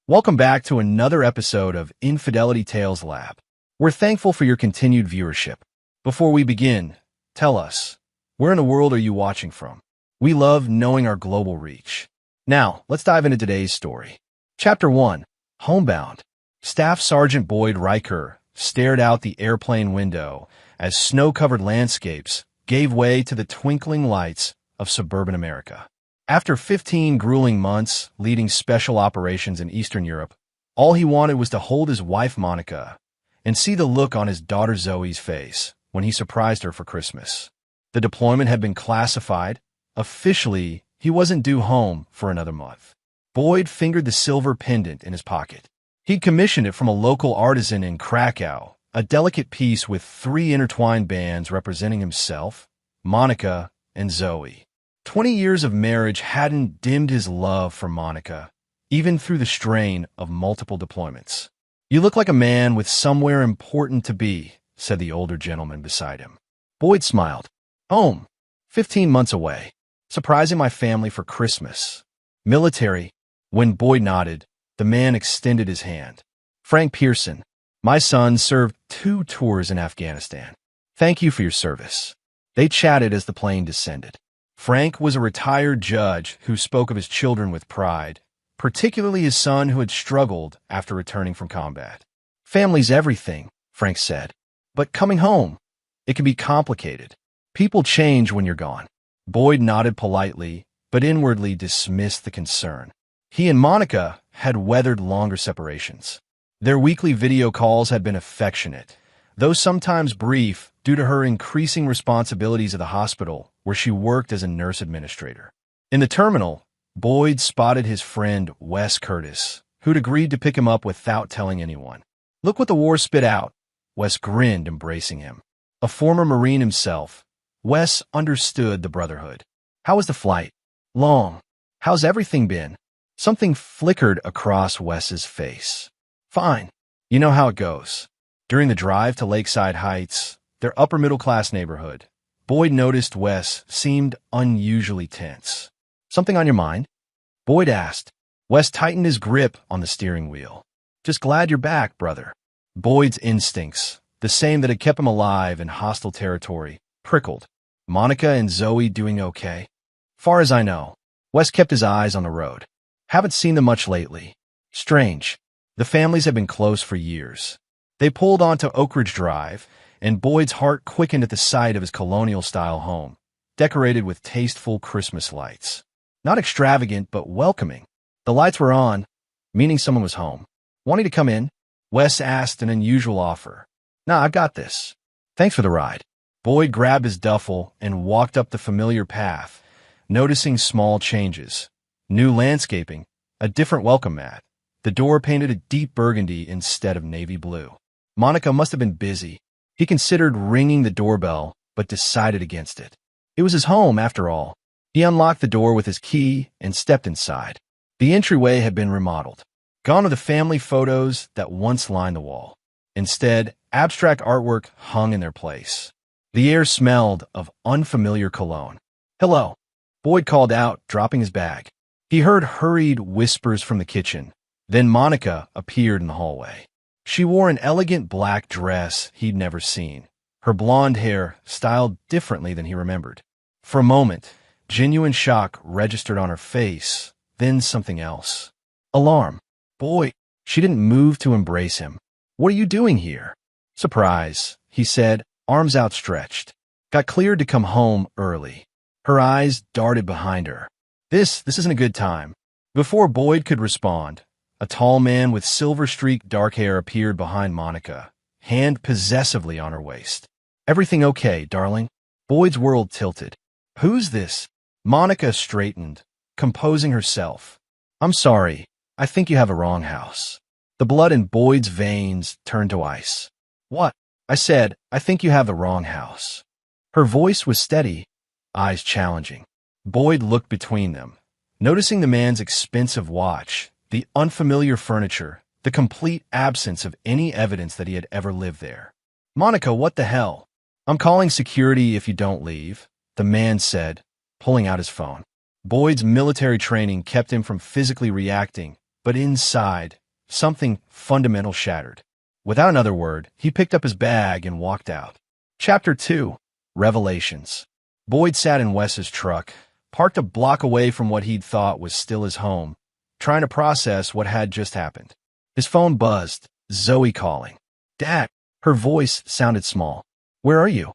Welcome back to another episode of Infidelity Tales Lab. We're thankful for your continued viewership. Before we begin, tell us, where in the world are you watching from? We love knowing our global reach. Now, let's dive into today's story. Chapter 1, Homebound. Staff Sergeant Boyd Riker stared out the airplane window as snow-covered landscapes gave way to the twinkling lights of suburban America. After 15 grueling months leading special operations in Eastern Europe, all he wanted was to hold his wife Monica and see the look on his daughter Zoe's face when he surprised her for Christmas. The deployment had been classified. Officially, he wasn't due home for another month. Boyd fingered the silver pendant in his pocket. He'd commissioned it from a local artisan in Krakow, a delicate piece with 3 intertwined bands representing himself, Monica, and Zoe. 20 years of marriage hadn't dimmed his love for Monica, even through the strain of multiple deployments. "You look like a man with somewhere important to be," said the older gentleman beside him. Boyd smiled. "Home. 15 months away. Surprising my family for Christmas. Military." When Boyd nodded, the man extended his hand. "Frank Pearson. My son served 2 tours in Afghanistan. Thank you for your service." They chatted as the plane descended. Frank was a retired judge who spoke of his children with pride, particularly his son who had struggled after returning from combat. "Family's everything," Frank said. "But coming home, it can be complicated. People change when you're gone." Boyd nodded politely, but inwardly dismissed the concern. He and Monica had weathered longer separations. Their weekly video calls had been affectionate, though sometimes brief due to her increasing responsibilities at the hospital where she worked as a nurse administrator. In the terminal, Boyd spotted his friend Wes Curtis, who'd agreed to pick him up without telling anyone. "Look what the war spit out." Wes grinned, embracing him. A former Marine himself, Wes understood the brotherhood. "How was the flight?" "Long. How's everything been?" Something flickered across Wes's face. "Fine. You know how it goes." During the drive to Lakeside Heights, their upper-middle-class neighborhood, Boyd noticed Wes seemed unusually tense. "Something on your mind?" Boyd asked. Wes tightened his grip on the steering wheel. "Just glad you're back, brother." Boyd's instincts, the same that had kept him alive in hostile territory, prickled. "Monica and Zoe doing okay?" "Far as I know." Wes kept his eyes on the road. "Haven't seen them much lately." "Strange. The families have been close for years." They pulled onto Oak Ridge Drive, and Boyd's heart quickened at the sight of his colonial-style home, decorated with tasteful Christmas lights. Not extravagant, but welcoming. The lights were on, meaning someone was home. "Wanting to come in?" Wes asked an unusual offer. "Nah, I've got this." "Thanks for the ride." Boyd grabbed his duffel and walked up the familiar path, noticing small changes. New landscaping, a different welcome mat. The door painted a deep burgundy instead of navy blue. Monica must have been busy. He considered ringing the doorbell, but decided against it. It was his home, after all. He unlocked the door with his key and stepped inside. The entryway had been remodeled. Gone are the family photos that once lined the wall. Instead, abstract artwork hung in their place. The air smelled of unfamiliar cologne. "Hello," Boyd called out, dropping his bag. He heard hurried whispers from the kitchen. Then Monica appeared in the hallway. She wore an elegant black dress he'd never seen, her blonde hair styled differently than he remembered. For a moment, genuine shock registered on her face, then something else. Alarm. "Boy," she didn't move to embrace him. "What are you doing here?" "Surprise," he said, arms outstretched. "Got cleared to come home early." Her eyes darted behind her. This isn't a good time." Before Boyd could respond, a tall man with silver-streaked dark hair appeared behind Monica, hand possessively on her waist. "Everything okay, darling?" Boyd's world tilted. "Who's this?" Monica straightened, composing herself. "I'm sorry. I think you have a wrong house." The blood in Boyd's veins turned to ice. "What?" "I said, I think you have the wrong house." Her voice was steady, eyes challenging. Boyd looked between them, noticing the man's expensive watch, the unfamiliar furniture, the complete absence of any evidence that he had ever lived there. "Monica, what the hell?" "I'm calling security if you don't leave," the man said, pulling out his phone. Boyd's military training kept him from physically reacting, But inside, something fundamental shattered. Without another word, he picked up his bag and walked out. Chapter 2. Revelations. Boyd sat in Wes's truck, parked a block away from what he'd thought was still his home, trying to process what had just happened. His phone buzzed. Zoe calling. "Dad." Her voice sounded small. "Where are you?"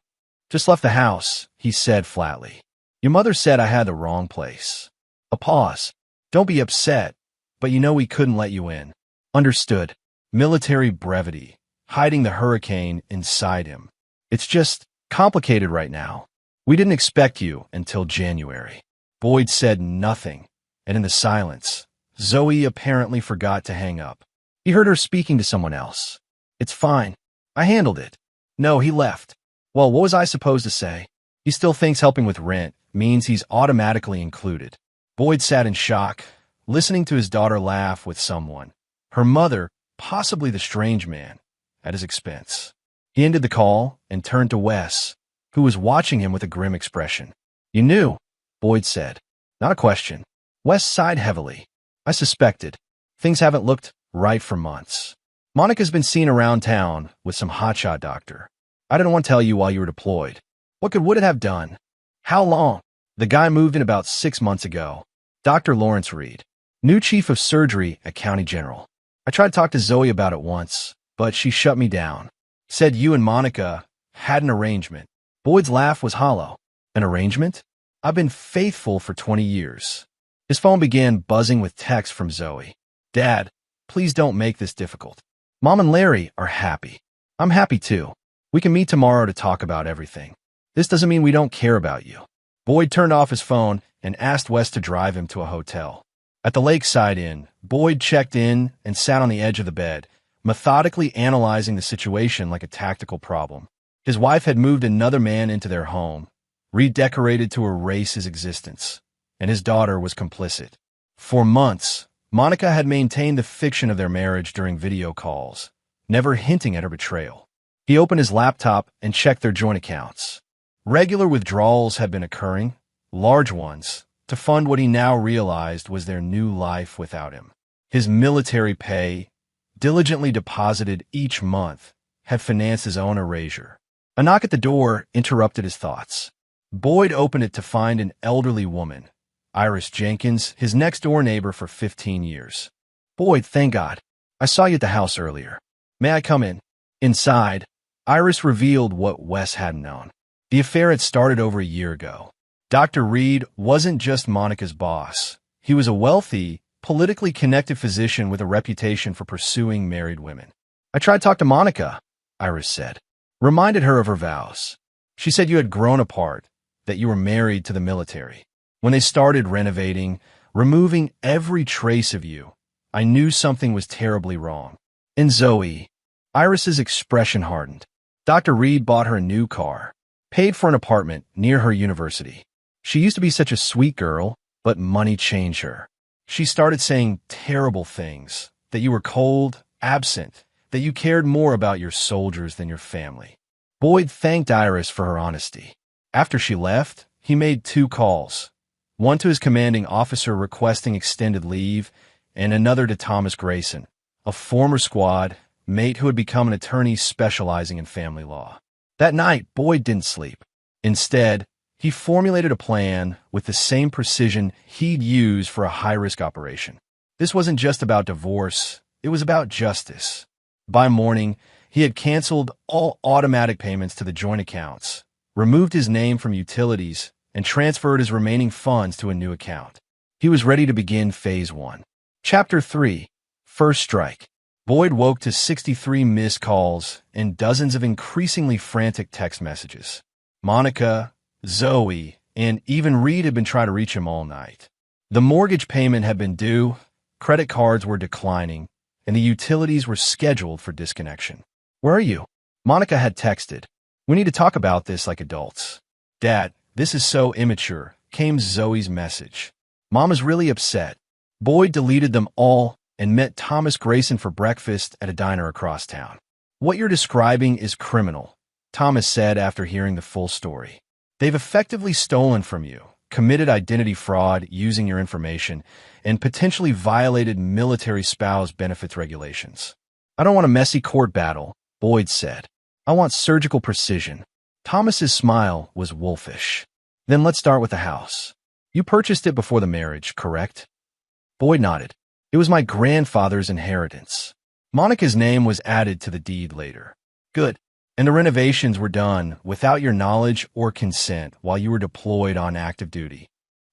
"Just left the house," he said flatly. "Your mother said I had the wrong place." A pause. "Don't be upset, but you know we couldn't let you in." "Understood." Military brevity, hiding the hurricane inside him. "It's just complicated right now. We didn't expect you until January." Boyd said nothing, and in the silence, Zoe apparently forgot to hang up. He heard her speaking to someone else. "It's fine. I handled it." "No, he left." "Well, what was I supposed to say?" "He still thinks helping with rent means he's automatically included." Boyd sat in shock, listening to his daughter laugh with someone, her mother, possibly the strange man, at his expense. He ended the call and turned to Wes, who was watching him with a grim expression. "You knew," Boyd said. "Not a question." Wes sighed heavily. "I suspected. Things haven't looked right for months. Monica's been seen around town with some hotshot doctor. I didn't want to tell you while you were deployed. What good would it have done?" "How long?" "The guy moved in about 6 months ago. Dr. Lawrence Reed, new chief of surgery at County General. I tried to talk to Zoe about it once, but she shut me down. Said you and Monica had an arrangement." Boyd's laugh was hollow. "An arrangement? I've been faithful for 20 years. His phone began buzzing with texts from Zoe. "Dad, please don't make this difficult. Mom and Larry are happy. I'm happy too. We can meet tomorrow to talk about everything. This doesn't mean we don't care about you." Boyd turned off his phone and asked Wes to drive him to a hotel. At the Lakeside Inn, Boyd checked in and sat on the edge of the bed, methodically analyzing the situation like a tactical problem. His wife had moved another man into their home, redecorated to erase his existence, and his daughter was complicit. For months, Monica had maintained the fiction of their marriage during video calls, never hinting at her betrayal. He opened his laptop and checked their joint accounts. Regular withdrawals had been occurring, large ones, to fund what he now realized was their new life without him. His military pay, diligently deposited each month, had financed his own erasure. A knock at the door interrupted his thoughts. Boyd opened it to find an elderly woman, Iris Jenkins, his next-door neighbor for 15 years. "Boyd, thank God. I saw you at the house earlier. May I come in?" Inside, Iris revealed what Wes hadn't known. The affair had started over a year ago. Dr. Reed wasn't just Monica's boss. He was a wealthy, politically connected physician with a reputation for pursuing married women. "I tried to talk to Monica," Iris said. "Reminded her of her vows. She said you had grown apart, that you were married to the military. When they started renovating, removing every trace of you, I knew something was terribly wrong." And Zoe, Iris's expression hardened. "Dr. Reed bought her a new car, paid for an apartment near her university. She used to be such a sweet girl, but money changed her. She started saying terrible things, that you were cold, absent, that you cared more about your soldiers than your family." Boyd thanked Iris for her honesty. After she left, he made 2 calls, one to his commanding officer requesting extended leave, and another to Thomas Grayson, a former squad mate who had become an attorney specializing in family law. That night, Boyd didn't sleep. Instead, he formulated a plan with the same precision he'd use for a high-risk operation. This wasn't just about divorce, it was about justice. By morning, he had canceled all automatic payments to the joint accounts, removed his name from utilities, and transferred his remaining funds to a new account. He was ready to begin Phase 1. Chapter 3. First Strike. Boyd woke to 63 missed calls and dozens of increasingly frantic text messages. Monica, Zoe, and even Reed had been trying to reach him all night. The mortgage payment had been due, credit cards were declining, and the utilities were scheduled for disconnection. "Where are you?" Monica had texted. "We need to talk about this like adults." "Dad, this is so immature," came Zoe's message. "Mom is really upset." Boyd deleted them all and met Thomas Grayson for breakfast at a diner across town. "What you're describing is criminal," Thomas said after hearing the full story. "They've effectively stolen from you, committed identity fraud using your information, and potentially violated military spouse benefits regulations. I don't want a messy court battle, Boyd said. I want surgical precision. Thomas's smile was wolfish. Then let's start with the house. You purchased it before the marriage, correct? Boyd nodded. It was my grandfather's inheritance. Monica's name was added to the deed later. Good. And the renovations were done without your knowledge or consent while you were deployed on active duty.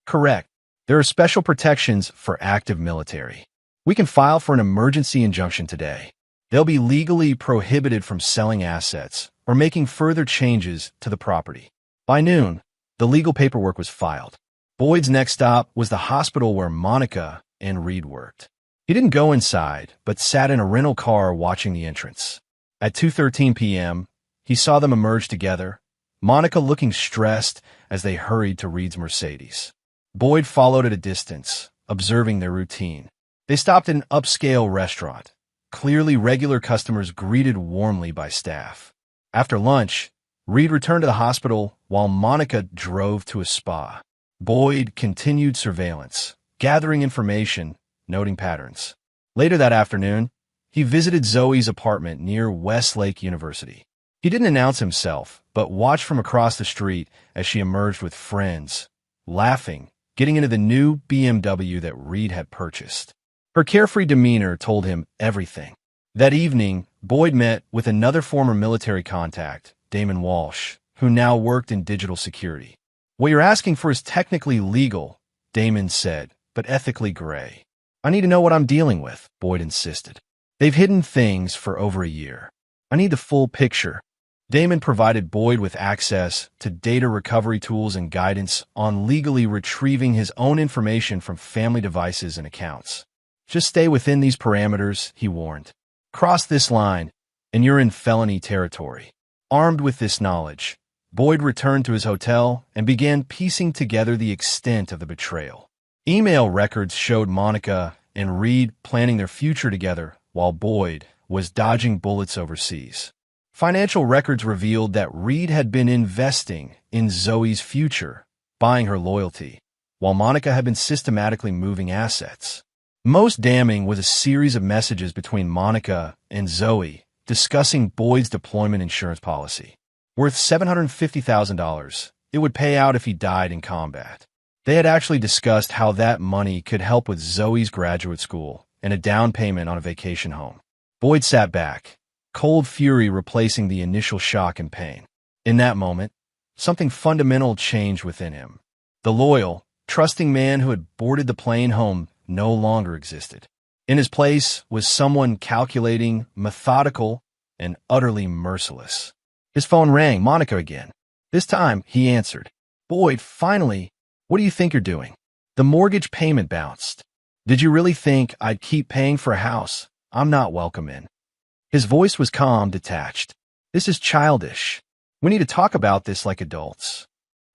Correct. There are special protections for active military. We can file for an emergency injunction today. They'll be legally prohibited from selling assets or making further changes to the property. By noon, the legal paperwork was filed. Boyd's next stop was the hospital where Monica and Reed worked. He didn't go inside, but sat in a rental car watching the entrance. At 2:13 p.m., he saw them emerge together, Monica looking stressed as they hurried to Reed's Mercedes. Boyd followed at a distance, observing their routine. They stopped at an upscale restaurant. Clearly regular customers greeted warmly by staff. After lunch, Reed returned to the hospital while Monica drove to a spa. Boyd continued surveillance, gathering information, noting patterns. Later that afternoon, he visited Zoe's apartment near Westlake University. He didn't announce himself, but watched from across the street as she emerged with friends, laughing, getting into the new BMW that Reed had purchased. Her carefree demeanor told him everything. That evening, Boyd met with another former military contact, Damon Walsh, who now worked in digital security. What you're asking for is technically legal, Damon said, but ethically gray. I need to know what I'm dealing with, Boyd insisted. They've hidden things for over a year. I need the full picture. Damon provided Boyd with access to data recovery tools and guidance on legally retrieving his own information from family devices and accounts. Just stay within these parameters, he warned. Cross this line, and you're in felony territory. Armed with this knowledge, Boyd returned to his hotel and began piecing together the extent of the betrayal. Email records showed Monica and Reed planning their future together while Boyd was dodging bullets overseas. Financial records revealed that Reed had been investing in Zoe's future, buying her loyalty, while Monica had been systematically moving assets. Most damning was a series of messages between Monica and Zoe discussing Boyd's deployment insurance policy. Worth $750,000, it would pay out if he died in combat. They had actually discussed how that money could help with Zoe's graduate school and a down payment on a vacation home. Boyd sat back, cold fury replacing the initial shock and pain. In that moment, something fundamental changed within him. The loyal, trusting man who had boarded the plane home no longer existed. In his place was someone calculating, methodical, and utterly merciless. His phone rang, Monica again. This time, he answered. Boyd, finally, what do you think you're doing? The mortgage payment bounced. Did you really think I'd keep paying for a house I'm not welcome in? His voice was calm, detached. This is childish. We need to talk about this like adults.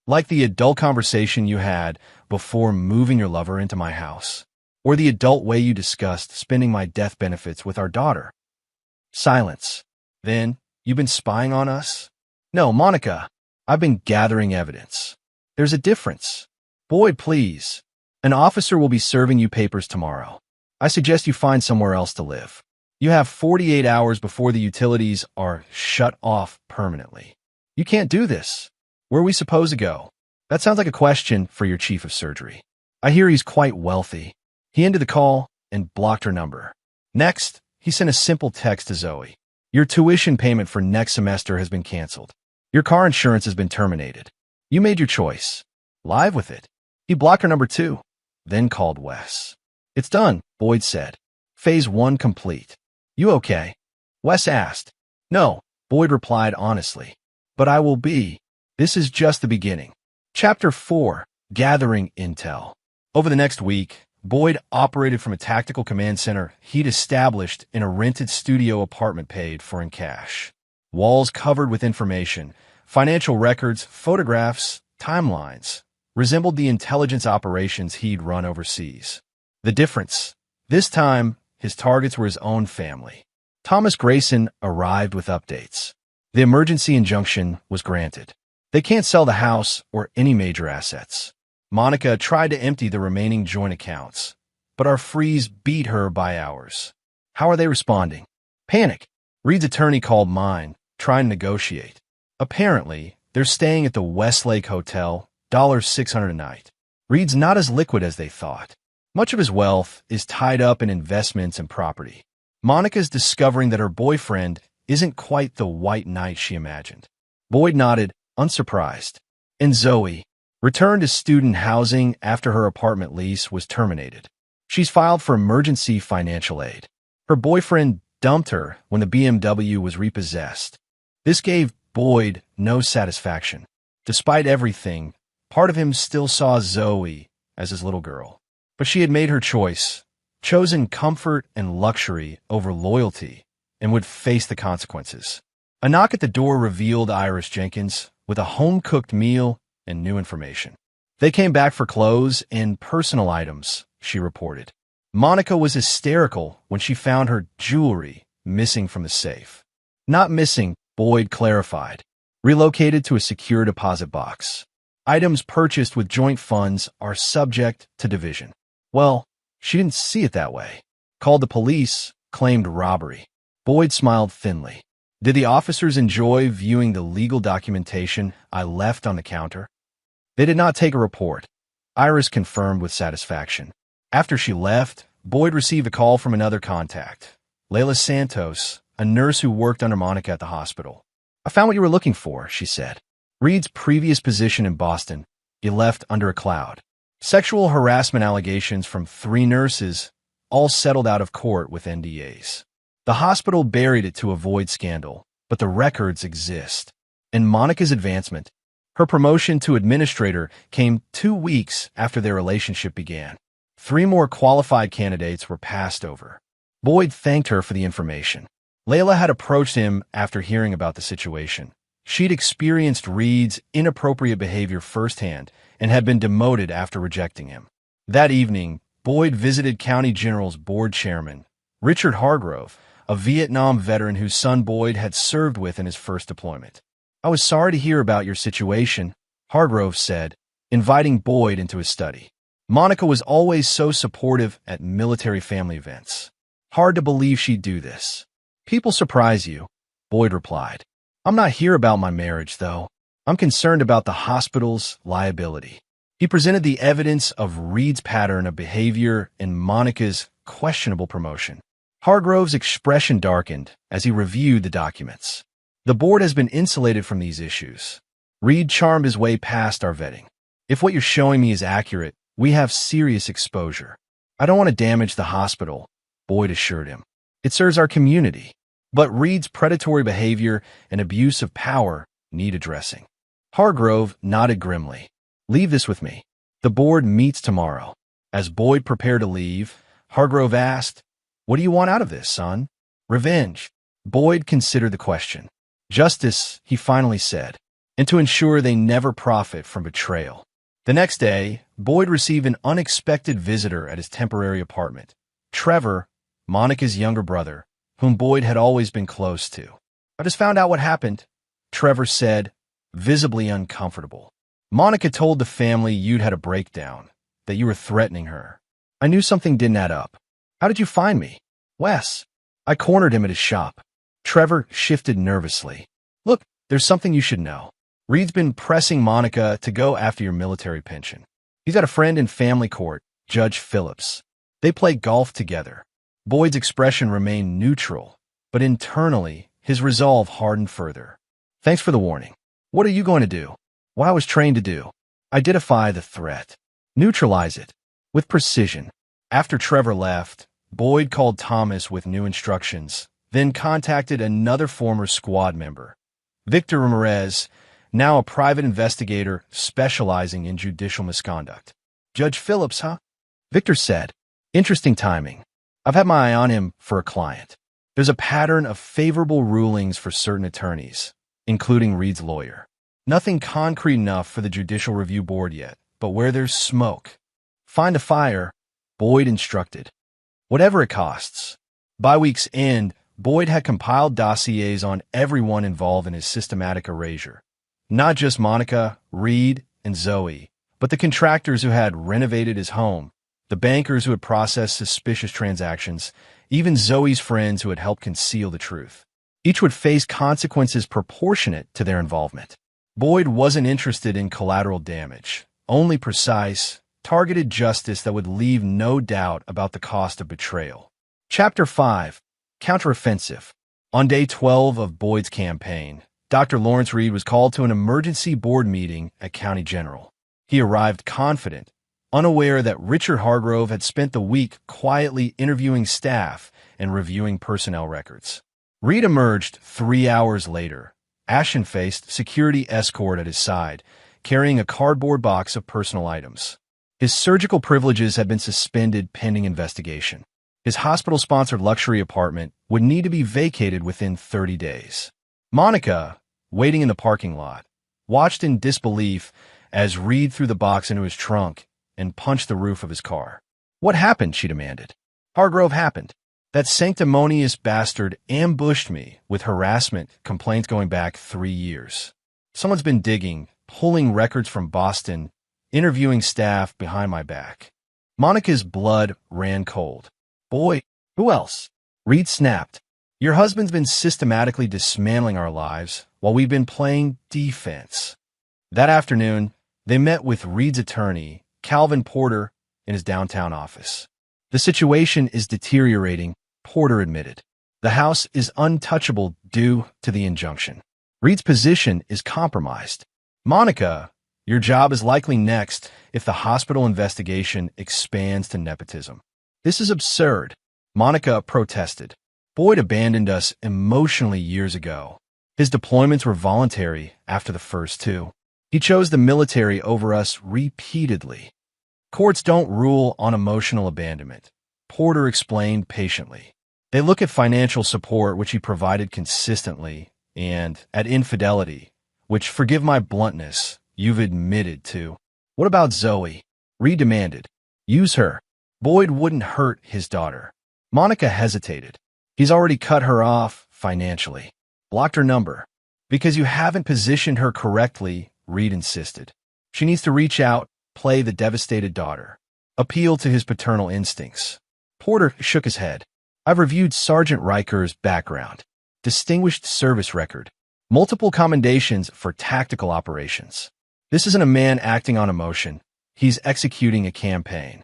Like the adult conversation you had before moving your lover into my house. Or the adult way you discussed spending my death benefits with our daughter. Silence. Then, you've been spying on us? No, Monica. I've been gathering evidence. There's a difference. Boyd, please. An officer will be serving you papers tomorrow. I suggest you find somewhere else to live. You have 48 hours before the utilities are shut off permanently. You can't do this. Where are we supposed to go? That sounds like a question for your chief of surgery. I hear he's quite wealthy. He ended the call and blocked her number. Next, he sent a simple text to Zoe. Your tuition payment for next semester has been canceled. Your car insurance has been terminated. You made your choice. Live with it. He blocked her number too, then called Wes. It's done, Boyd said. Phase 1 complete. You okay? Wes asked. No, Boyd replied honestly. But I will be. This is just the beginning. Chapter 4, Gathering Intel. Over the next week, Boyd operated from a tactical command center he'd established in a rented studio apartment paid for in cash. Walls covered with information, financial records, photographs, timelines, resembled the intelligence operations he'd run overseas. The difference? This time, his targets were his own family. Thomas Grayson arrived with updates. The emergency injunction was granted. They can't sell the house or any major assets. Monica tried to empty the remaining joint accounts, but our freeze beat her by hours. How are they responding? Panic. Reed's attorney called mine, trying to negotiate. Apparently, they're staying at the Westlake Hotel, $600 a night. Reed's not as liquid as they thought. Much of his wealth is tied up in investments and property. Monica's discovering that her boyfriend isn't quite the white knight she imagined. Boyd nodded, unsurprised. And Zoe returned to student housing after her apartment lease was terminated. She's filed for emergency financial aid. Her boyfriend dumped her when the BMW was repossessed. This gave Boyd no satisfaction. Despite everything, part of him still saw Zoe as his little girl. But she had made her choice, chosen comfort and luxury over loyalty, and would face the consequences. A knock at the door revealed Iris Jenkins with a home-cooked meal and new information. They came back for clothes and personal items, she reported. Monica was hysterical when she found her jewelry missing from the safe. Not missing, Boyd clarified. Relocated to a secure deposit box. Items purchased with joint funds are subject to division. Well, she didn't see it that way. Called the police, claimed robbery. Boyd smiled thinly. Did the officers enjoy viewing the legal documentation I left on the counter? They did not take a report. Iris confirmed with satisfaction. After she left, Boyd received a call from another contact, Layla Santos, a nurse who worked under Monica at the hospital. I found what you were looking for, she said. Reed's previous position in Boston, he left under a cloud. Sexual harassment allegations from 3 nurses, all settled out of court with NDAs. The hospital buried it to avoid scandal, but the records exist. And Monica's advancement, her promotion to administrator, came 2 weeks after their relationship began. 3 more qualified candidates were passed over. Boyd thanked her for the information. Layla had approached him after hearing about the situation. She'd experienced Reed's inappropriate behavior firsthand and had been demoted after rejecting him. That evening, Boyd visited County General's board chairman, Richard Hargrove, a Vietnam veteran whose son Boyd had served with in his first deployment. I was sorry to hear about your situation, Hargrove said, inviting Boyd into his study. Monica was always so supportive at military family events. Hard to believe she'd do this. People surprise you, Boyd replied. I'm not here about my marriage, though. I'm concerned about the hospital's liability. He presented the evidence of Reed's pattern of behavior and Monica's questionable promotion. Hargrove's expression darkened as he reviewed the documents. The board has been insulated from these issues. Reed charmed his way past our vetting. If what you're showing me is accurate, we have serious exposure. I don't want to damage the hospital, Boyd assured him. It serves our community. But Reed's predatory behavior and abuse of power need addressing. Hargrove nodded grimly. Leave this with me. The board meets tomorrow. As Boyd prepared to leave, Hargrove asked, What do you want out of this, son? Revenge. Boyd considered the question. Justice, he finally said, and to ensure they never profit from betrayal. The next day, Boyd received an unexpected visitor at his temporary apartment. Trevor, Monica's younger brother, whom Boyd had always been close to. I just found out what happened, Trevor said, visibly uncomfortable. Monica told the family you'd had a breakdown, that you were threatening her. I knew something didn't add up. How did you find me? Wes. I cornered him at his shop. Trevor shifted nervously. Look, there's something you should know. Reed's been pressing Monica to go after your military pension. He's got a friend in family court, Judge Phillips. They play golf together. Boyd's expression remained neutral, but internally, his resolve hardened further. Thanks for the warning. What are you going to do? What I was trained to do. Identify the threat. Neutralize it. With precision. After Trevor left, Boyd called Thomas with new instructions, then contacted another former squad member, Victor Ramirez, now a private investigator specializing in judicial misconduct. Judge Phillips, huh? Victor said. Interesting timing. I've had my eye on him for a client. There's a pattern of favorable rulings for certain attorneys, including Reed's lawyer. Nothing concrete enough for the Judicial Review Board yet, but where there's smoke, find a fire, Boyd instructed. Whatever it costs. By week's end, Boyd had compiled dossiers on everyone involved in his systematic erasure. Not just Monica, Reed, and Zoe, But the contractors who had renovated his home, the bankers who had processed suspicious transactions, even Zoe's friends who had helped conceal the truth, each would face consequences proportionate to their involvement. Boyd wasn't interested in collateral damage, only precise, targeted justice that would leave no doubt about the cost of betrayal. Chapter 5. Counteroffensive. On day 12 of Boyd's campaign, Dr. Lawrence Reed was called to an emergency board meeting at County General. He arrived confident, unaware that Richard Hargrove had spent the week quietly interviewing staff and reviewing personnel records. Reed emerged 3 hours later, ashen-faced, security escort at his side, carrying a cardboard box of personal items. His surgical privileges had been suspended pending investigation. His hospital-sponsored luxury apartment would need to be vacated within 30 days. Monica, waiting in the parking lot, watched in disbelief as Reed threw the box into his trunk and punched the roof of his car. "What happened?" she demanded. "Hargrove happened. That sanctimonious bastard ambushed me with harassment complaints going back 3 years. Someone's been digging, pulling records from Boston, interviewing staff behind my back." Monica's blood ran cold. "Boy, who else?" Reed snapped. "Your husband's been systematically dismantling our lives while we've been playing defense." That afternoon, they met with Reed's attorney, Calvin Porter, in his downtown office. "The situation is deteriorating," Porter admitted. "The house is untouchable due to the injunction. Reed's position is compromised. Monica, your job is likely next if the hospital investigation expands to nepotism." "This is absurd," Monica protested. "Boyd abandoned us emotionally years ago. His deployments were voluntary after the first 2. He chose the military over us repeatedly." "Courts don't rule on emotional abandonment," Porter explained patiently. "They look at financial support, which he provided consistently, and at infidelity, which, forgive my bluntness, you've admitted to." "What about Zoe?" Reed demanded. "Use her. Boyd wouldn't hurt his daughter." Monica hesitated. "He's already cut her off financially. Blocked her number." "Because you haven't positioned her correctly," Reed insisted. "She needs to reach out, play the devastated daughter, appeal to his paternal instincts." Porter shook his head. "I've reviewed Sergeant Riker's background. Distinguished service record. Multiple commendations for tactical operations. This isn't a man acting on emotion. He's executing a campaign."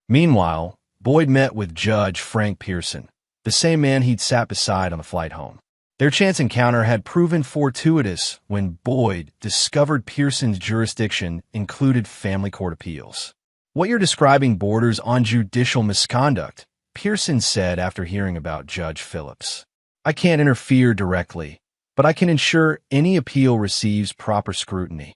Meanwhile, Boyd met with Judge Frank Pearson, the same man he'd sat beside on the flight home. Their chance encounter had proven fortuitous when Boyd discovered Pearson's jurisdiction included family court appeals. "What you're describing borders on judicial misconduct," Pearson said after hearing about Judge Phillips. "I can't interfere directly, but I can ensure any appeal receives proper scrutiny."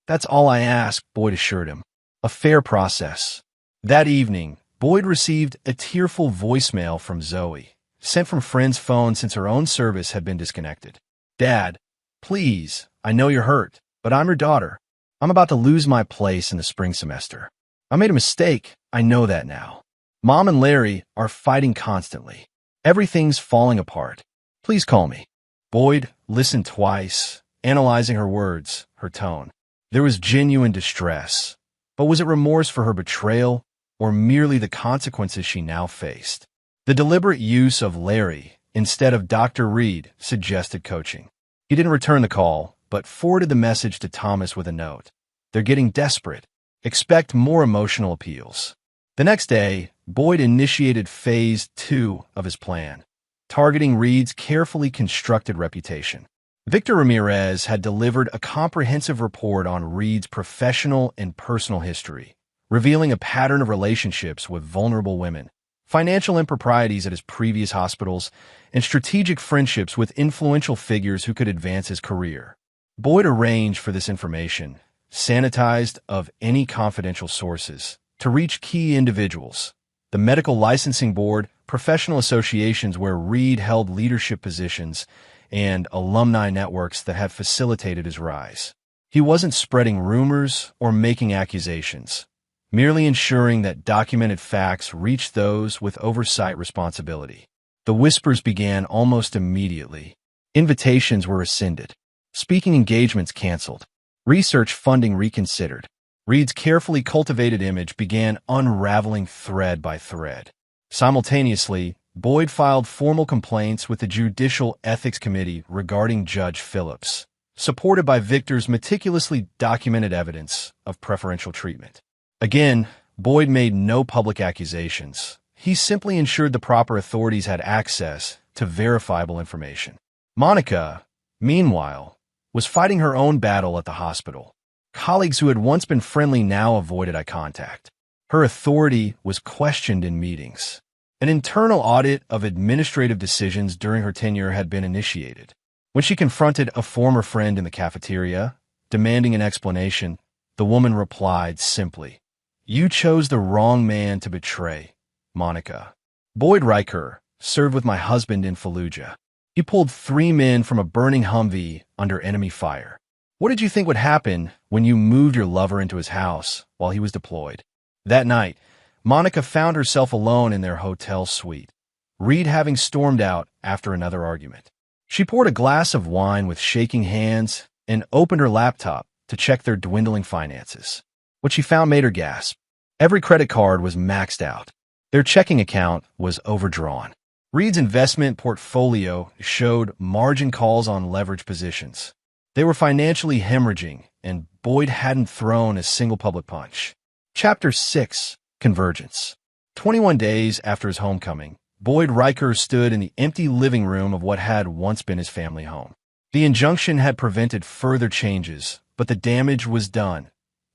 "That's all I ask," Boyd assured him. "A fair process." That evening, Boyd received a tearful voicemail from Zoe, sent from friend's phone since her own service had been disconnected. "Dad, please, I know you're hurt, but I'm your daughter. I'm about to lose my place in the spring semester. I made a mistake, I know that now. Mom and Larry are fighting constantly. Everything's falling apart. Please call me." Boyd listened twice, analyzing her words, her tone. There was genuine distress, but was it remorse for her betrayal or merely the consequences she now faced? The deliberate use of Larry instead of Dr. Reed suggested coaching. He didn't return the call, but forwarded the message to Thomas with a note. "They're getting desperate. Expect more emotional appeals." The next day, Boyd initiated Phase 2 of his plan, targeting Reed's carefully constructed reputation. Victor Ramirez had delivered a comprehensive report on Reed's professional and personal history, revealing a pattern of relationships with vulnerable women, financial improprieties at his previous hospitals, and strategic friendships with influential figures who could advance his career. Boyd arranged for this information, sanitized of any confidential sources, to reach key individuals, the medical licensing board, professional associations where Reed held leadership positions, and alumni networks that had facilitated his rise. He wasn't spreading rumors or making accusations, merely ensuring that documented facts reached those with oversight responsibility. The whispers began almost immediately. Invitations were rescinded. Speaking engagements canceled. Research funding reconsidered. Reed's carefully cultivated image began unraveling thread by thread. Simultaneously, Boyd filed formal complaints with the Judicial Ethics Committee regarding Judge Phillips, supported by Victor's meticulously documented evidence of preferential treatment. Again, Boyd made no public accusations. He simply ensured the proper authorities had access to verifiable information. Monica, meanwhile, was fighting her own battle at the hospital. Colleagues who had once been friendly now avoided eye contact. Her authority was questioned in meetings. An internal audit of administrative decisions during her tenure had been initiated. When she confronted a former friend in the cafeteria, demanding an explanation, the woman replied simply, "You chose the wrong man to betray, Monica. Boyd Riker served with my husband in Fallujah. He pulled 3 men from a burning Humvee under enemy fire. What did you think would happen when you moved your lover into his house while he was deployed?" That night, Monica found herself alone in their hotel suite, Reed having stormed out after another argument. She poured a glass of wine with shaking hands and opened her laptop to check their dwindling finances. What she found made her gasp. Every credit card was maxed out. Their checking account was overdrawn. Reed's investment portfolio showed margin calls on leverage positions. They were financially hemorrhaging, and Boyd hadn't thrown a single public punch. Chapter 6. Convergence. 21 days after his homecoming, Boyd Riker stood in the empty living room of what had once been his family home. The injunction had prevented further changes, but the damage was done.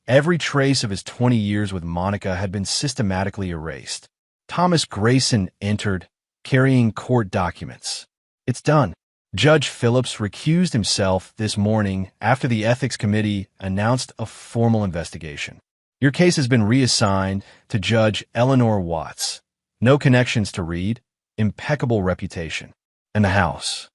Every trace of his 20 years with Monica had been systematically erased. Thomas Grayson entered, carrying court documents. "It's done." Judge Phillips recused himself this morning after the Ethics Committee announced a formal investigation. "Your case has been reassigned to Judge Eleanor Watts. No connections to Reed, impeccable reputation. And the house.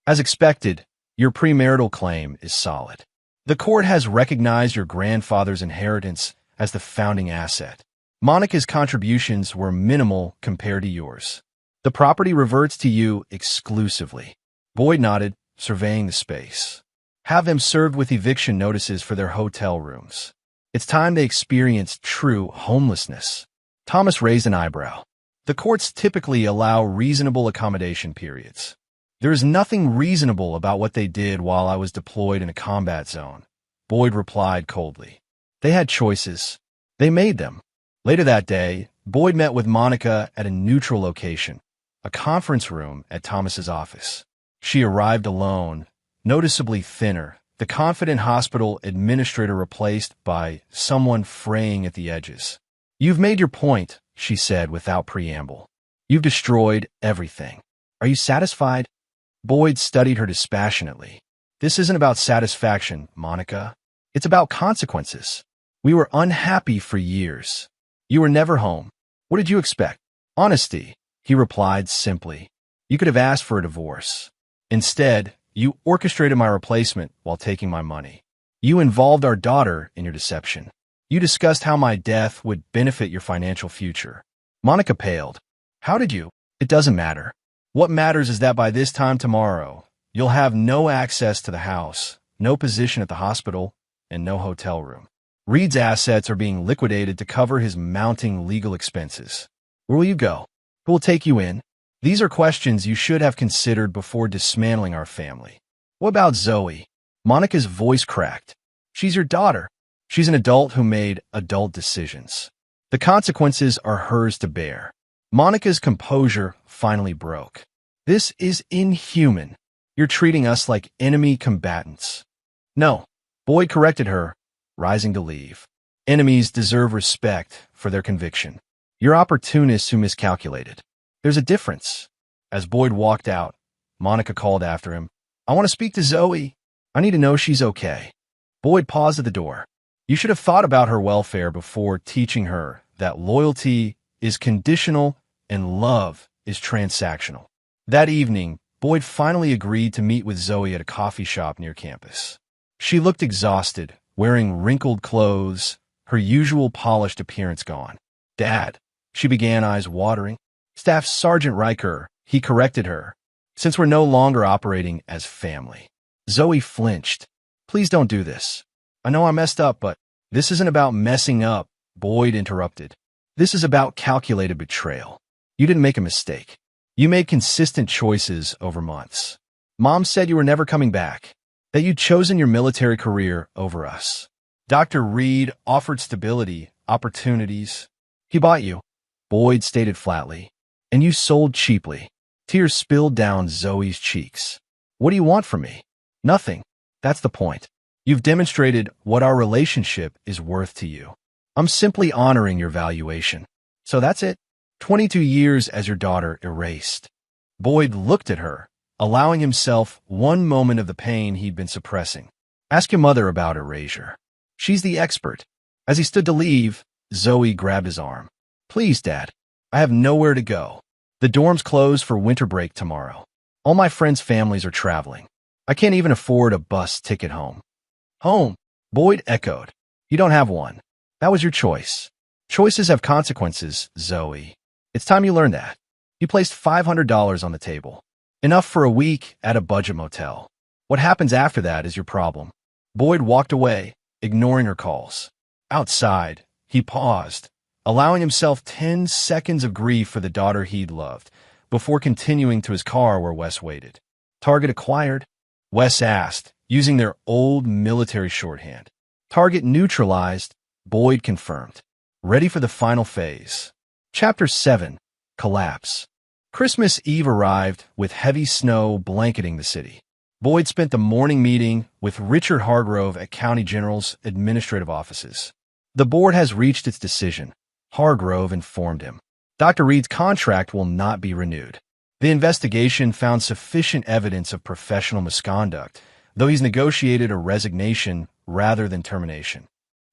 As expected, your premarital claim is solid. The court has recognized your grandfather's inheritance as the founding asset. Monica's contributions were minimal compared to yours. The property reverts to you exclusively." Boyd nodded, surveying the space. "Have them served with eviction notices for their hotel rooms. It's time they experienced true homelessness." Thomas raised an eyebrow. "The courts typically allow reasonable accommodation periods. There is nothing reasonable about what they did while I was deployed in a combat zone," Boyd replied coldly. "They had choices. They made them." Later that day, Boyd met with Monica at a neutral location, a conference room at Thomas's office. She arrived alone, noticeably thinner, the confident hospital administrator replaced by someone fraying at the edges. "You've made your point," she said without preamble. "You've destroyed everything. Are you satisfied?" Boyd studied her dispassionately. "This isn't about satisfaction, Monica. It's about consequences. We were unhappy for years. You were never home. What did you expect?" "Honesty," he replied simply. "You could have asked for a divorce. Instead, you orchestrated my replacement while taking my money. You involved our daughter in your deception. You discussed how my death would benefit your financial future." Monica paled. "How did you?" "It doesn't matter. What matters is that by this time tomorrow, you'll have no access to the house, no position at the hospital, and no hotel room. Reed's assets are being liquidated to cover his mounting legal expenses. Where will you go? Who will take you in? These are questions you should have considered before dismantling our family. What about Zoe?" Monica's voice cracked. "She's your daughter. She's an adult who made adult decisions. The consequences are hers to bear." Monica's composure finally broke. "This is inhuman. You're treating us like enemy combatants." "No," Boyd corrected her, rising to leave. "Enemies deserve respect for their conviction. You're opportunists who miscalculated. There's a difference." As Boyd walked out, Monica called after him, "I want to speak to Zoe. I need to know she's okay." Boyd paused at the door. "You should have thought about her welfare before teaching her that loyalty is conditional and love is transactional." That evening, Boyd finally agreed to meet with Zoe at a coffee shop near campus. She looked exhausted, wearing wrinkled clothes, her usual polished appearance gone. "Dad," she began, eyes watering. "Staff Sergeant Riker," he corrected her, "since we're no longer operating as family." Zoe flinched. "Please don't do this. I know I messed up, but..." This isn't about messing up, Boyd interrupted. This is about calculated betrayal. You didn't make a mistake. You made consistent choices over months. Mom said you were never coming back, that you'd chosen your military career over us. Dr. Reed offered stability, opportunities. He bought you, Boyd stated flatly, and you sold cheaply. Tears spilled down Zoe's cheeks. What do you want from me? Nothing. That's the point. You've demonstrated what our relationship is worth to you. I'm simply honoring your valuation. So that's it. 22 years as your daughter erased. Boyd looked at her, allowing himself one moment of the pain he'd been suppressing. Ask your mother about erasure. She's the expert. As he stood to leave, Zoe grabbed his arm. Please, Dad. I have nowhere to go. The dorms close for winter break tomorrow. All my friends' families are traveling. I can't even afford a bus ticket home. Home, Boyd echoed. You don't have one. That was your choice. Choices have consequences, Zoe. It's time you learned that. You placed $500 on the table. Enough for a week at a budget motel. What happens after that is your problem. Boyd walked away, ignoring her calls. Outside, he paused, allowing himself 10 seconds of grief for the daughter he'd loved, before continuing to his car where Wes waited. Target acquired? Wes asked, using their old military shorthand. Target neutralized, Boyd confirmed. Ready for the final phase. Chapter 7. Collapse. Christmas Eve arrived with heavy snow blanketing the city. Boyd spent the morning meeting with Richard Hargrove at County General's administrative offices. The board has reached its decision, Hargrove informed him. Dr. Reed's contract will not be renewed. The investigation found sufficient evidence of professional misconduct, though he's negotiated a resignation rather than termination.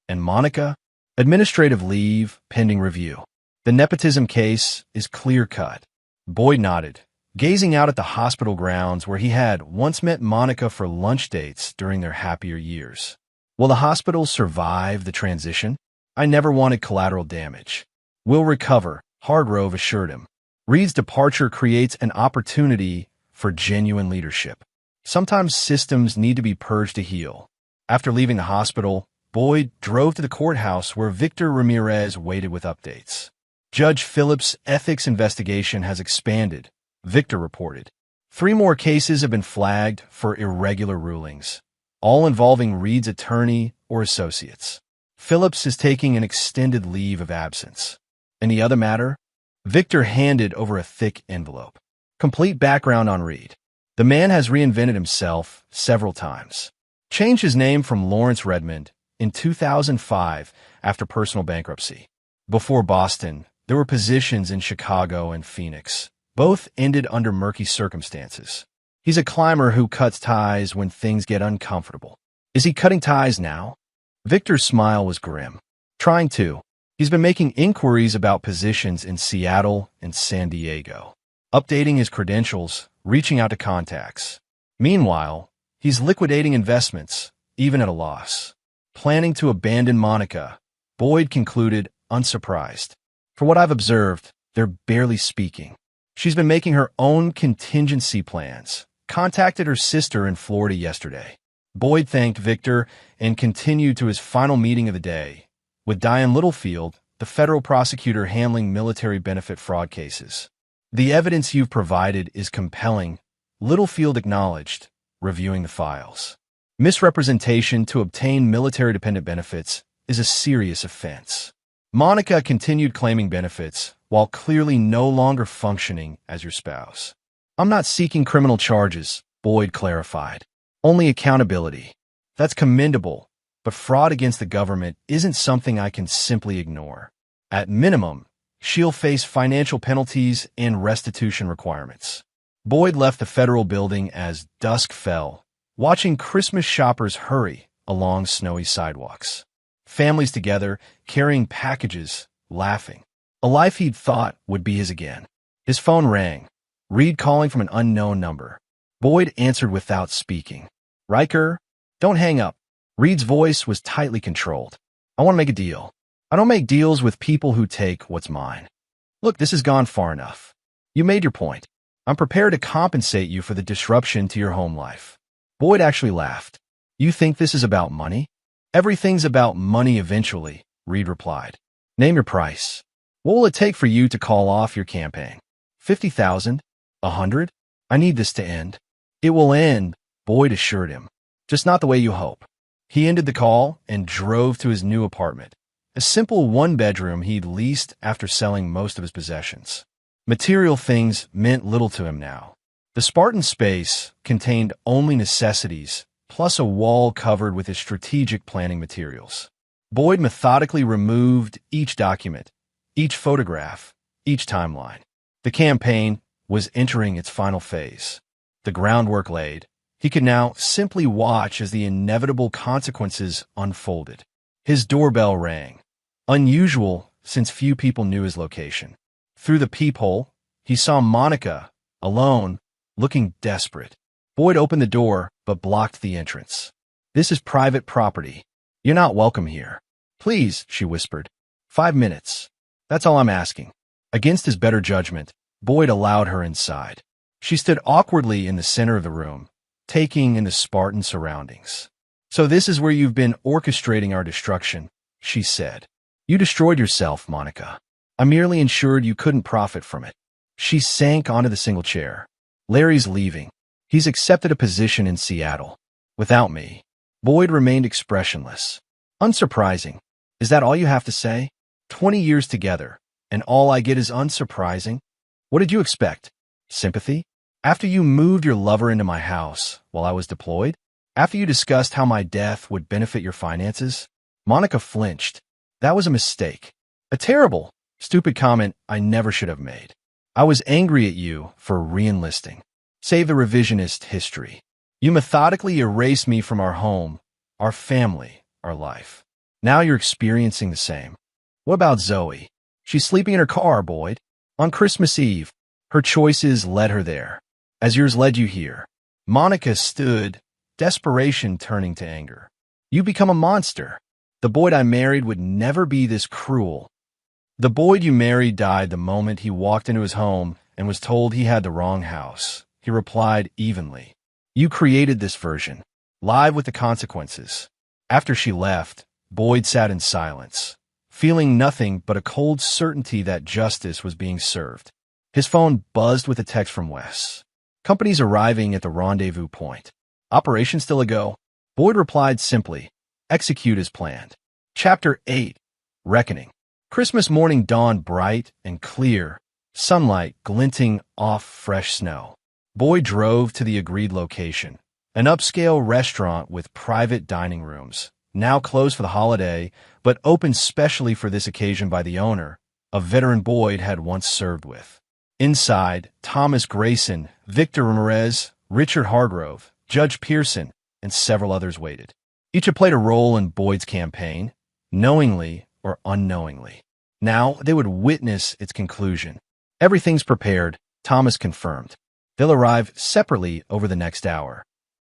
And Monica? Administrative leave pending review. The nepotism case is clear-cut. Boyd nodded, gazing out at the hospital grounds where he had once met Monica for lunch dates during their happier years. Will the hospital survive the transition? I never wanted collateral damage. We'll recover, Hargrove assured him. Reed's departure creates an opportunity for genuine leadership. Sometimes systems need to be purged to heal. After leaving the hospital, Boyd drove to the courthouse where Victor Ramirez waited with updates. Judge Phillips' ethics investigation has expanded, Victor reported. 3 more cases have been flagged for irregular rulings, all involving Reed's attorney or associates. Phillips is taking an extended leave of absence. Any other matter? Victor handed over a thick envelope. Complete background on Reed. The man has reinvented himself several times. Changed his name from Lawrence Redmond in 2005 after personal bankruptcy. Before Boston, there were positions in Chicago and Phoenix. Both ended under murky circumstances. He's a climber who cuts ties when things get uncomfortable. Is he cutting ties now? Victor's smile was grim. Trying to. He's been making inquiries about positions in Seattle and San Diego. Updating his credentials, reaching out to contacts. Meanwhile, he's liquidating investments, even at a loss. Planning to abandon Monica, Boyd concluded, unsurprised. For what I've observed, they're barely speaking. She's been making her own contingency plans. Contacted her sister in Florida yesterday. Boyd thanked Victor and continued to his final meeting of the day, with Diane Littlefield, the federal prosecutor handling military benefit fraud cases. The evidence you've provided is compelling, Littlefield acknowledged, reviewing the files. Misrepresentation to obtain military-dependent benefits is a serious offense. Monica continued claiming benefits while clearly no longer functioning as your spouse. I'm not seeking criminal charges, Boyd clarified. Only accountability. That's commendable, but fraud against the government isn't something I can simply ignore. At minimum, she'll face financial penalties and restitution requirements. Boyd left the federal building as dusk fell, watching Christmas shoppers hurry along snowy sidewalks. Families together, carrying packages, laughing. A life he'd thought would be his again. His phone rang. Reed calling from an unknown number. Boyd answered without speaking. Riker? Don't hang up. Reed's voice was tightly controlled. I want to make a deal. I don't make deals with people who take what's mine. Look, this has gone far enough. You made your point. I'm prepared to compensate you for the disruption to your home life. Boyd actually laughed. You think this is about money? Everything's about money eventually, Reed replied. Name your price. What will it take for you to call off your campaign? 50,000? 100? I need this to end. It will end, Boyd assured him. Just not the way you hope. He ended the call and drove to his new apartment, a simple one-bedroom he'd leased after selling most of his possessions. Material things meant little to him now. The Spartan space contained only necessities, plus a wall covered with his strategic planning materials. Boyd methodically removed each document, each photograph, each timeline. The campaign was entering its final phase. The groundwork laid. He could now simply watch as the inevitable consequences unfolded. His doorbell rang. Unusual, since few people knew his location. Through the peephole, he saw Monica, alone, looking desperate. Boyd opened the door, but blocked the entrance. This is private property. You're not welcome here. Please, she whispered. 5 minutes. That's all I'm asking. Against his better judgment, Boyd allowed her inside. She stood awkwardly in the center of the room, taking in the Spartan surroundings. So this is where you've been orchestrating our destruction, she said. You destroyed yourself, Monica. I merely ensured you couldn't profit from it. She sank onto the single chair. Larry's leaving. He's accepted a position in Seattle. Without me. Boyd remained expressionless. Unsurprising. Is that all you have to say? 20 years together, and all I get is unsurprising? What did you expect? Sympathy? After you moved your lover into my house while I was deployed? After you discussed how my death would benefit your finances? Monica flinched. That was a mistake. A terrible, stupid comment I never should have made. I was angry at you for re-enlisting. Save the revisionist history. You methodically erased me from our home, our family, our life. Now you're experiencing the same. What about Zoe? She's sleeping in her car, Boyd. On Christmas Eve, her choices led her there, as yours led you here. Monica stood, desperation turning to anger. You become a monster. The Boyd I married would never be this cruel. The Boyd you married died the moment he walked into his home and was told he had the wrong house. He replied evenly. You created this version, live with the consequences. After she left, Boyd sat in silence, feeling nothing but a cold certainty that justice was being served. His phone buzzed with a text from Wes. Company's arriving at the rendezvous point. Operation still a go? Boyd replied simply, execute as planned. Chapter 8. Reckoning. Christmas morning dawned bright and clear, sunlight glinting off fresh snow. Boyd drove to the agreed location, an upscale restaurant with private dining rooms, now closed for the holiday, but opened specially for this occasion by the owner, a veteran Boyd had once served with. Inside, Thomas Grayson, Victor Ramirez, Richard Hargrove, Judge Pearson, and several others waited. Each had played a role in Boyd's campaign, knowingly or unknowingly. Now they would witness its conclusion. Everything's prepared, Thomas confirmed. They'll arrive separately over the next hour.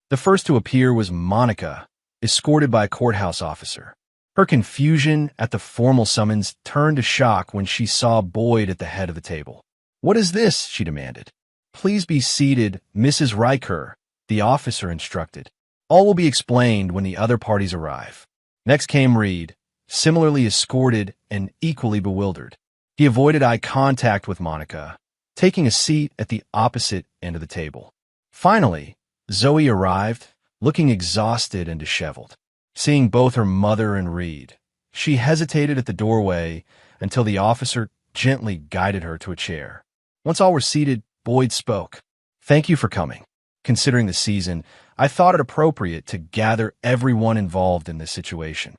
The first to appear was Monica, escorted by a courthouse officer. Her confusion at the formal summons turned to shock when she saw Boyd at the head of the table. What is this? She demanded. Please be seated, Mrs. Riker, the officer instructed. All will be explained when the other parties arrive. Next came Reed, similarly escorted and equally bewildered. He avoided eye contact with Monica, taking a seat at the opposite end of the table. Finally, Zoe arrived, looking exhausted and disheveled. Seeing both her mother and Reed, she hesitated at the doorway until the officer gently guided her to a chair. Once all were seated, Boyd spoke. Thank you for coming. Considering the season, I thought it appropriate to gather everyone involved in this situation.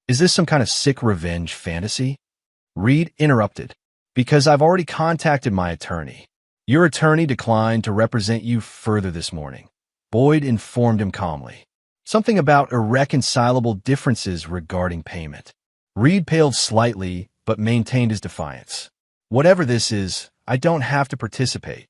Is this some kind of sick revenge fantasy? Reed interrupted. Because I've already contacted my attorney. Your attorney declined to represent you further this morning. Boyd informed him calmly. Something about irreconcilable differences regarding payment. Reed paled slightly, but maintained his defiance. Whatever this is, I don't have to participate.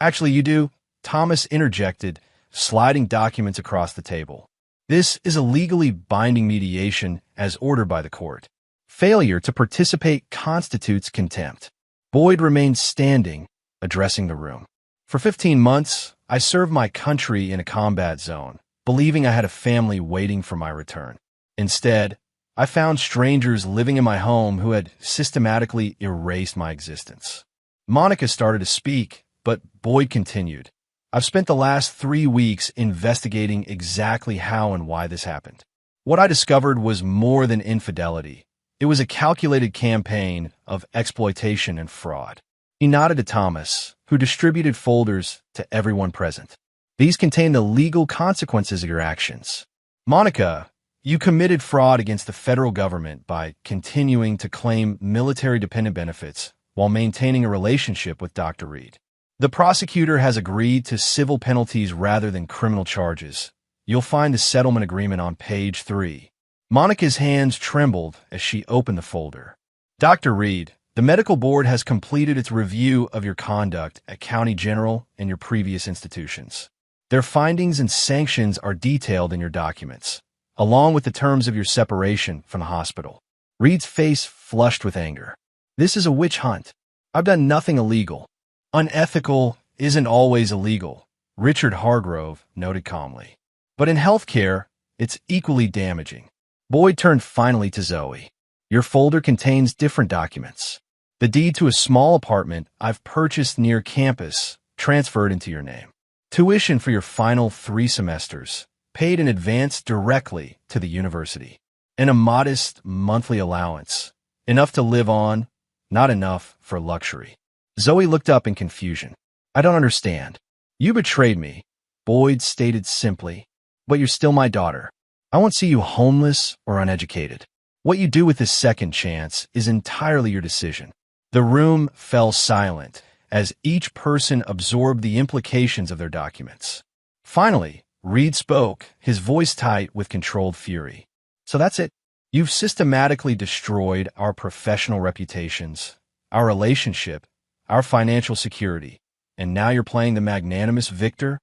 Actually, you do, Thomas interjected, sliding documents across the table. This is a legally binding mediation as ordered by the court. Failure to participate constitutes contempt. Boyd remained standing, addressing the room. For 15 months, I served my country in a combat zone, believing I had a family waiting for my return. Instead, I found strangers living in my home who had systematically erased my existence. Monica started to speak, but Boyd continued. I've spent the last 3 weeks investigating exactly how and why this happened. What I discovered was more than infidelity. It was a calculated campaign of exploitation and fraud. He nodded to Thomas, who distributed folders to everyone present. These contain the legal consequences of your actions. Monica, you committed fraud against the federal government by continuing to claim military-dependent benefits while maintaining a relationship with Dr. Reed. The prosecutor has agreed to civil penalties rather than criminal charges. You'll find the settlement agreement on page 3. Monica's hands trembled as she opened the folder. Dr. Reed, the medical board has completed its review of your conduct at County General and your previous institutions. Their findings and sanctions are detailed in your documents, along with the terms of your separation from the hospital. Reed's face flushed with anger. This is a witch hunt. I've done nothing illegal. Unethical isn't always illegal, Richard Hargrove noted calmly. But in healthcare, it's equally damaging. Boyd turned finally to Zoe. Your folder contains different documents. The deed to a small apartment I've purchased near campus transferred into your name. Tuition for your final 3 semesters, paid in advance directly to the university. And a modest monthly allowance. Enough to live on, not enough for luxury. Zoe looked up in confusion. I don't understand. You betrayed me, Boyd stated simply, but you're still my daughter. I won't see you homeless or uneducated. What you do with this second chance is entirely your decision. The room fell silent as each person absorbed the implications of their documents. Finally, Reed spoke, his voice tight with controlled fury. So that's it. You've systematically destroyed our professional reputations, our relationship, our financial security, and now you're playing the magnanimous victor?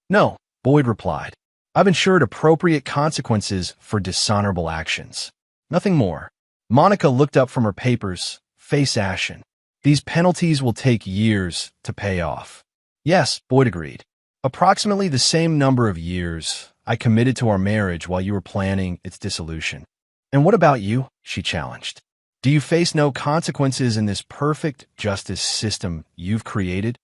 No, Boyd replied. I've ensured appropriate consequences for dishonorable actions. Nothing more. Monica looked up from her papers, face ashen. These penalties will take years to pay off. Yes, Boyd agreed. Approximately the same number of years I committed to our marriage while you were planning its dissolution. And what about you? She challenged. Do you face no consequences in this perfect justice system you've created?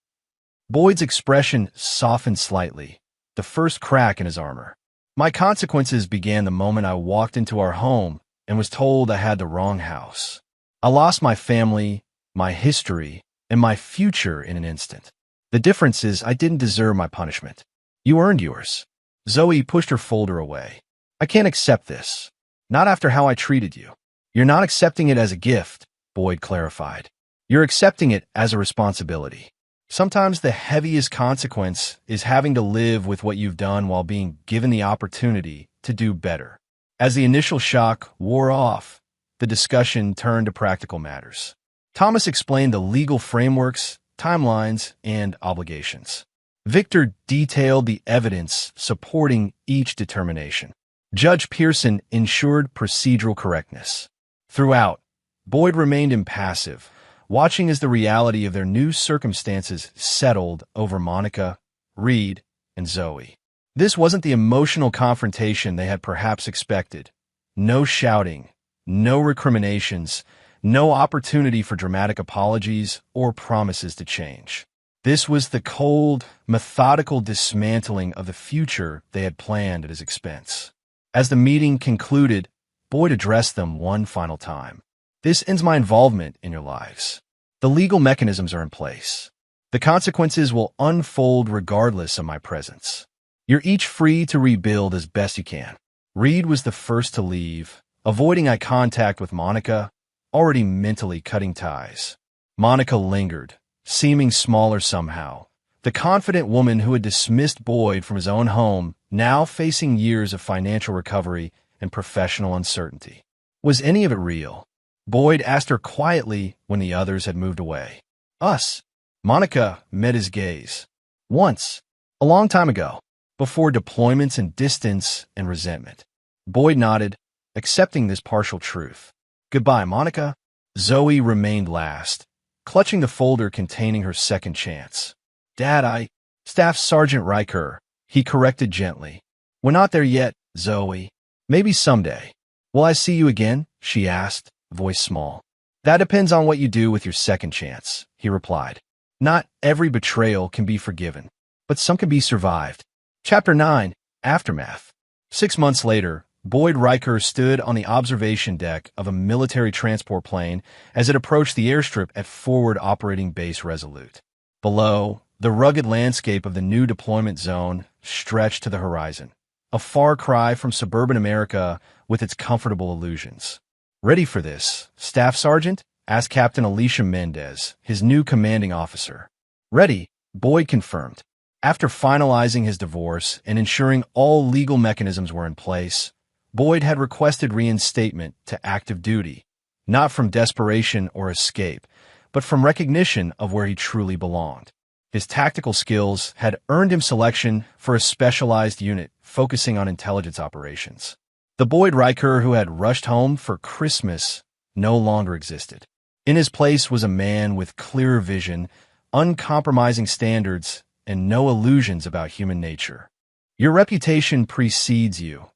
Boyd's expression softened slightly, the first crack in his armor. My consequences began the moment I walked into our home and was told I had the wrong house. I lost my family, my history, and my future in an instant. The difference is I didn't deserve my punishment. You earned yours. Zoe pushed her folder away. I can't accept this. Not after how I treated you. You're not accepting it as a gift, Boyd clarified. You're accepting it as a responsibility. Sometimes the heaviest consequence is having to live with what you've done while being given the opportunity to do better. As the initial shock wore off, the discussion turned to practical matters. Thomas explained the legal frameworks, timelines, and obligations. Victor detailed the evidence supporting each determination. Judge Pearson ensured procedural correctness. Throughout, Boyd remained impassive, watching as the reality of their new circumstances settled over Monica, Reed, and Zoe. This wasn't the emotional confrontation they had perhaps expected. No shouting, no recriminations, no opportunity for dramatic apologies or promises to change. This was the cold, methodical dismantling of the future they had planned at his expense. As the meeting concluded, Boyd addressed them one final time. This ends my involvement in your lives. The legal mechanisms are in place. The consequences will unfold regardless of my presence. You're each free to rebuild as best you can. Reed was the first to leave, avoiding eye contact with Monica, already mentally cutting ties. Monica lingered, seeming smaller somehow. The confident woman who had dismissed Boyd from his own home, now facing years of financial recovery and professional uncertainty. Was any of it real? Boyd asked her quietly when the others had moved away. Us. Monica met his gaze. Once. A long time ago. Before deployments and distance and resentment. Boyd nodded, accepting this partial truth. Goodbye, Monica. Zoe remained last, clutching the folder containing her second chance. Dad, Staff Sergeant Riker, he corrected gently. We're not there yet, Zoe. Maybe someday. Will I see you again? She asked, voice small. That depends on what you do with your second chance, he replied. Not every betrayal can be forgiven, but some can be survived. Chapter 9, Aftermath. 6 months later, Boyd Riker stood on the observation deck of a military transport plane as it approached the airstrip at Forward Operating Base Resolute. Below, the rugged landscape of the new deployment zone stretched to the horizon, a far cry from suburban America with its comfortable illusions. Ready for this, Staff Sergeant? Asked Captain Alicia Mendez, his new commanding officer. Ready, Boyd confirmed. After finalizing his divorce and ensuring all legal mechanisms were in place, Boyd had requested reinstatement to active duty, not from desperation or escape, but from recognition of where he truly belonged. His tactical skills had earned him selection for a specialized unit focusing on intelligence operations. The Boyd Riker who had rushed home for Christmas no longer existed. In his place was a man with clearer vision, uncompromising standards, and no illusions about human nature. Your reputation precedes you,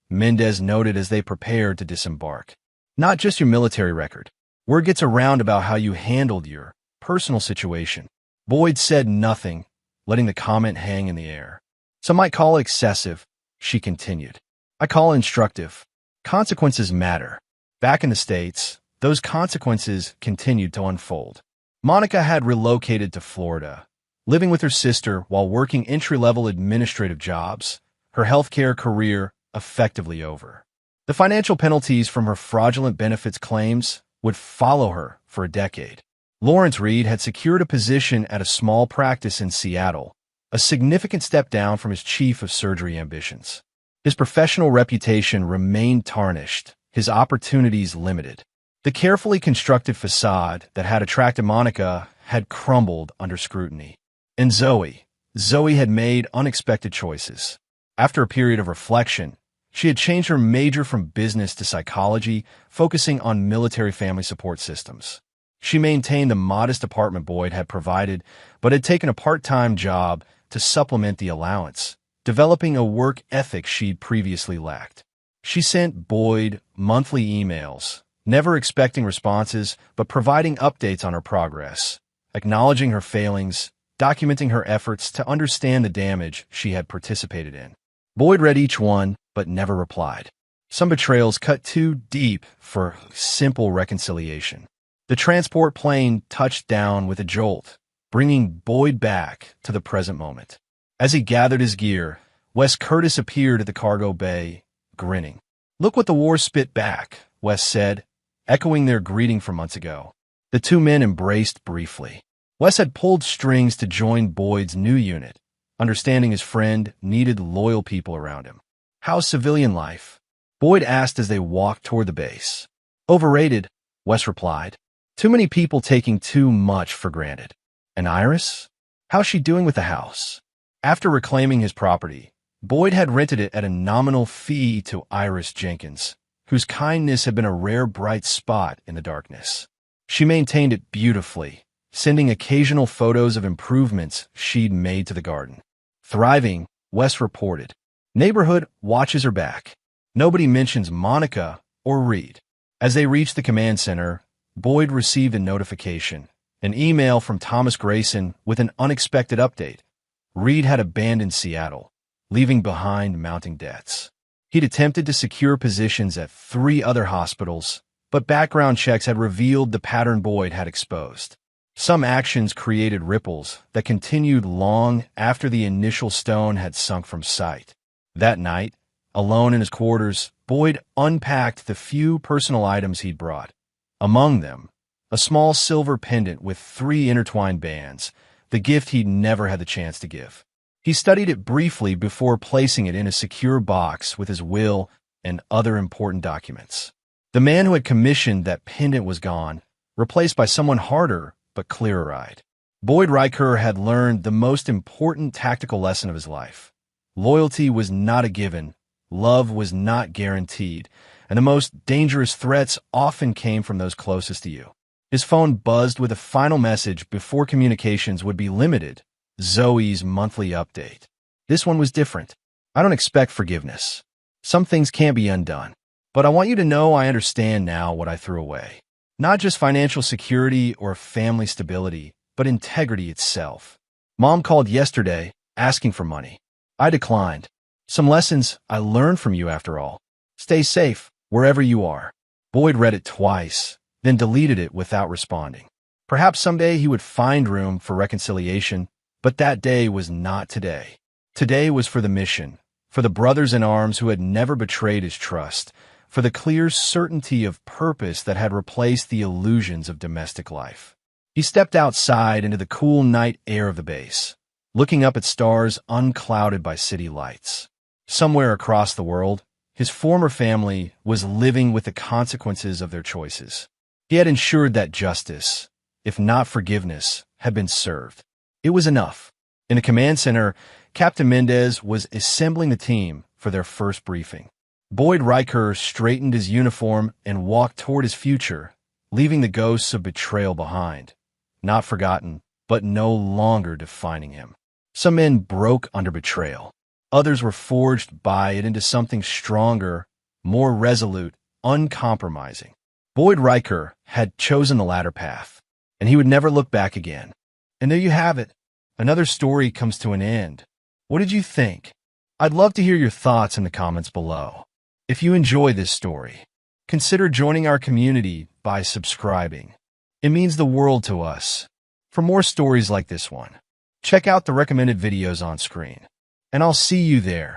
Mendez noted as they prepared to disembark. Not just your military record. Word gets around about how you handled your personal situation. Boyd said nothing, letting the comment hang in the air. Some might call it excessive, she continued. I call it instructive. Consequences matter. Back in the States, those consequences continued to unfold. Monica had relocated to Florida, living with her sister while working entry-level administrative jobs, her healthcare career effectively over. The financial penalties from her fraudulent benefits claims would follow her for a decade. Lawrence Reed had secured a position at a small practice in Seattle, a significant step down from his chief of surgery ambitions. His professional reputation remained tarnished, his opportunities limited. The carefully constructed facade that had attracted Monica had crumbled under scrutiny. And Zoe had made unexpected choices. After a period of reflection, she had changed her major from business to psychology, focusing on military family support systems. She maintained the modest apartment Boyd had provided, but had taken a part-time job to supplement the allowance, developing a work ethic she'd previously lacked. She sent Boyd monthly emails, never expecting responses, but providing updates on her progress, acknowledging her failings, documenting her efforts to understand the damage she had participated in. Boyd read each one, but never replied. Some betrayals cut too deep for simple reconciliation. The transport plane touched down with a jolt, bringing Boyd back to the present moment. As he gathered his gear, Wes Curtis appeared at the cargo bay, grinning. Look what the war spit back, Wes said, echoing their greeting from months ago. The two men embraced briefly. Wes had pulled strings to join Boyd's new unit, understanding his friend needed loyal people around him. How's civilian life? Boyd asked as they walked toward the base. Overrated, Wes replied. Too many people taking too much for granted. And Iris? How's she doing with the house? After reclaiming his property, Boyd had rented it at a nominal fee to Iris Jenkins, whose kindness had been a rare bright spot in the darkness. She maintained it beautifully, sending occasional photos of improvements she'd made to the garden. Thriving, Wes reported. Neighborhood watches her back. Nobody mentions Monica or Reed. As they reached the command center, Boyd received a notification, an email from Thomas Grayson with an unexpected update. Reed had abandoned Seattle, leaving behind mounting debts. He'd attempted to secure positions at 3 other hospitals, but background checks had revealed the pattern Boyd had exposed. Some actions created ripples that continued long after the initial stone had sunk from sight. That night, alone in his quarters, Boyd unpacked the few personal items he'd brought. Among them, a small silver pendant with 3 intertwined bands, the gift he'd never had the chance to give. He studied it briefly before placing it in a secure box with his will and other important documents. The man who had commissioned that pendant was gone, replaced by someone harder but clearer-eyed. Boyd Riker had learned the most important tactical lesson of his life. Loyalty was not a given, love was not guaranteed, and the most dangerous threats often came from those closest to you. His phone buzzed with a final message before communications would be limited, Zoe's monthly update. This one was different. I don't expect forgiveness. Some things can't be undone. But I want you to know I understand now what I threw away. Not just financial security or family stability, but integrity itself. Mom called yesterday, asking for money. I declined. Some lessons I learned from you after all. Stay safe, wherever you are. Boyd read it twice, then deleted it without responding. Perhaps someday he would find room for reconciliation, but that day was not today. Today was for the mission, for the brothers in arms who had never betrayed his trust, for the clear certainty of purpose that had replaced the illusions of domestic life. He stepped outside into the cool night air of the base, looking up at stars unclouded by city lights. Somewhere across the world, his former family was living with the consequences of their choices. He had ensured that justice, if not forgiveness, had been served. It was enough. In the command center, Captain Mendez was assembling the team for their first briefing. Boyd Riker straightened his uniform and walked toward his future, leaving the ghosts of betrayal behind, not forgotten, but no longer defining him. Some men broke under betrayal. Others were forged by it into something stronger, more resolute, uncompromising. Boyd Riker had chosen the latter path, and he would never look back again. And there you have it. Another story comes to an end. What did you think? I'd love to hear your thoughts in the comments below. If you enjoy this story, consider joining our community by subscribing. It means the world to us. For more stories like this one, check out the recommended videos on screen, and I'll see you there.